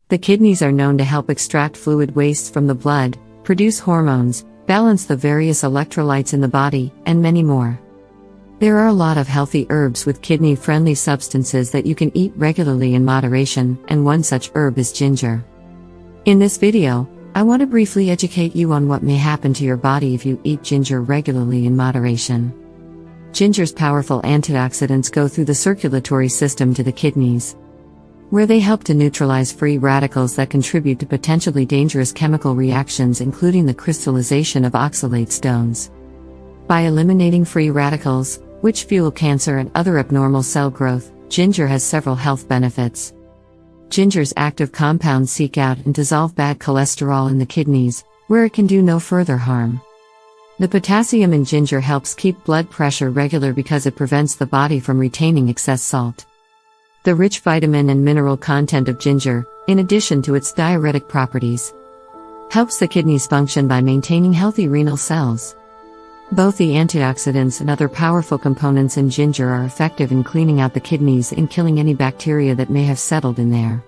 The kidneys are known to help extract fluid wastes from the blood, produce hormones, balance the various electrolytes in the body, and many more. There are a lot of healthy herbs with kidney-friendly substances that you can eat regularly in moderation, and one such herb is ginger. In this video, I want to briefly educate you on what may happen to your body if you eat ginger regularly in moderation. Ginger's powerful antioxidants go through the circulatory system to the kidneys, where they help to neutralize free radicals that contribute to potentially dangerous chemical reactions, including the crystallization of oxalate stones. By eliminating free radicals, which fuel cancer and other abnormal cell growth, ginger has several health benefits. Ginger's active compounds seek out and dissolve bad cholesterol in the kidneys, where it can do no further harm. The potassium in ginger helps keep blood pressure regular because it prevents the body from retaining excess salt. The rich vitamin and mineral content of ginger, in addition to its diuretic properties, helps the kidneys function by maintaining healthy renal cells. Both the antioxidants and other powerful components in ginger are effective in cleaning out the kidneys and killing any bacteria that may have settled in there.